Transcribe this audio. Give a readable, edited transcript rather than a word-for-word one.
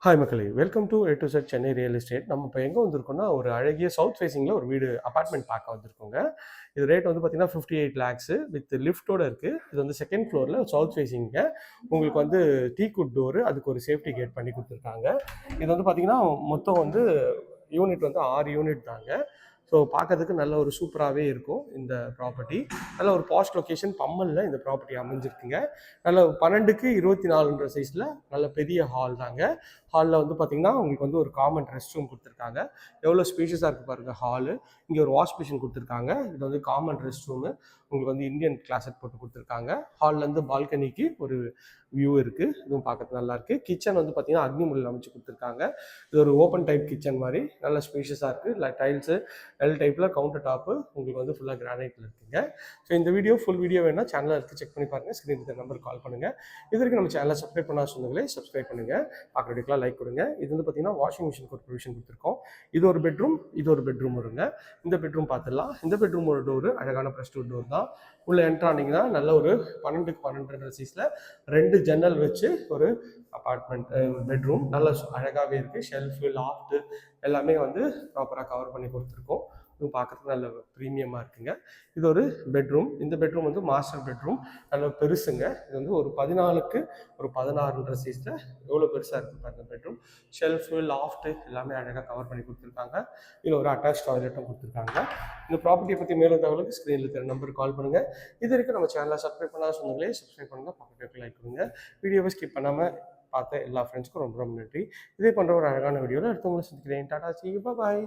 Hi மக்களே, welcome to A to Z Chennai real estate. நம்ம இப்போ எங்கே வந்திருக்கோம்னா, ஒரு அழகிய சவுத் ஃபேசிங்கில் ஒரு வீடு அபார்ட்மெண்ட் பார்க்க வந்திருக்கோங்க. இது ரேட் வந்து பார்த்தீங்கன்னா 58 லேக்ஸு வித் லிஃப்ட்டோட இருக்குது. இது வந்து செகண்ட் ஃப்ளோரில் சவுத் ஃபேசிங்க. உங்களுக்கு வந்து டீக்குட் டோரு, அதுக்கு ஒரு சேஃப்டி கேட் பண்ணி கொடுத்துருக்காங்க. இது வந்து பார்த்தீங்கன்னா மொத்தம் வந்து யூனிட் வந்து 6 யூனிட் தாங்க. ஸோ பார்க்கறதுக்கு நல்ல ஒரு சூப்பராகவே இருக்கும் இந்த ப்ராப்பர்ட்டி. நல்ல ஒரு பாஸ்ட் லொக்கேஷன் பம்மலில் இந்த ப்ராப்பர்ட்டி அமைஞ்சிருக்குங்க. நல்ல 12க்கு 24ன்ற சைஸில் நல்ல பெரிய ஹால் தாங்க. ஹாலில் வந்து பார்த்தீங்கன்னா உங்களுக்கு வந்து ஒரு காமன் ரெஸ்ட் ரூம் கொடுத்துருக்காங்க. எவ்வளோ ஸ்பேஷியஸாக இருக்குது பாருங்கள் ஹாலு. இங்கே ஒரு வாஷ் மிஷின் கொடுத்துருக்காங்க. இது வந்து காமன் ரெஸ்ட் ரூமு. உங்களுக்கு வந்து இந்தியன் கிளாஸட் போட்டு கொடுத்துருக்காங்க. ஹால்லேருந்து பால்கனிக்கு ஒரு வியூ இருக்குது. இதுவும் பார்க்கறது நல்லாயிருக்கு. கிச்சன் வந்து பார்த்தீங்கன்னா அக்னி முறையில் அமைச்சு கொடுத்துருக்காங்க. இது ஒரு ஓப்பன் டைப் கிச்சன் மாதிரி நல்ல ஸ்பேஷியஸாக இருக்குது. டைல்ஸு எல் டைப்பில் கவுண்டர் டாப்பு உங்களுக்கு வந்து ஃபுல்லாக கிரானைட்டில் இருக்குங்க. ஸோ இந்த வீடியோ ஃபுல் வீடியோ வேணால் சேனலில் இருக்குது, செக் பண்ணி பாருங்கள். ஸ்க்ரீன் இருக்கிற நம்பர் கால் பண்ணுங்கள். இது வரைக்கும் நம்ம சேனலை சப்ஸ்கிரைப் பண்ணால் சொன்னங்களே சப்ஸ்கிரைப் பண்ணுங்கள். பார்க்குற வீடியோக்கெலாம் லைக் கொடுங்க. இது வந்து பார்த்தீங்கன்னா வாஷிங் மிஷினுக்கு ஒரு ப்ரொவிஷன் கொடுத்துருக்கோம். இது ஒரு பெட்ரூம், இது ஒரு பெட்ரூம் வருங்க. இந்த பெட்ரூம் பார்த்துடலாம். இந்த பெட்ரூமோட டோரு அழகான ப்ரெஸ் டோர் தான். உள்ளே என்ட்ரானிங்கன்னா நல்ல ஒரு 12க்கு 12 சைஸில் 2 ஜன்னல் வச்சு ஒரு அப்பார்ட்மெண்ட் பெட்ரூம் நல்ல அழகாகவே இருக்குது. ஷெல்ஃபு, லாஃப்ட்டு எல்லாமே வந்து ப்ராப்பராக கவர் பண்ணி கொடுத்துருக்கோம். இதுவும் பார்க்குறதுக்கு நல்ல ப்ரீமியமாக இருக்குங்க. இது ஒரு பெட்ரூம். இந்த பெட்ரூம் வந்து மாஸ்டர் பெட்ரூம். நல்ல பெருசுங்க. இது வந்து ஒரு 14க்கு ஒரு 16ன்ற சைஸில் எவ்வளோ பெருசாக இருக்குது பாருங்கள் பெட்ரூம். ஷெல்ஃபு, லாஃப்ட்டு எல்லாமே அழகாக கவர் பண்ணி கொடுத்துருக்காங்க. இதில் ஒரு அட்டாச் டாய்லெட்டும் கொடுத்துருக்காங்க. இந்த ப்ராப்பர்ட்டியை பற்றி மேலும் தகவலுக்கு ஸ்க்ரீனில் இருக்கிற நம்பருக்கு கால் பண்ணுங்கள். இது வரைக்கும் நம்ம சேனலை சப்ஸ்கிரைப் பண்ணாத சொன்னங்களே சப்ஸ்கிரைப் பண்ணுங்கள். பக்கத்துக்கு லைக் கொடுங்க. வீடியோவை ஸ்கிப் பண்ணாமல் பார்த்த எல்லா ஃப்ரெண்ட்ஸ்க்கும் ரொம்ப ரொம்ப நன்றி. இதே பண்ணுற ஒரு அழகான வீடியோவில் அடுத்தவங்களை சந்திக்கிறேன். Tata, see you, bye bye.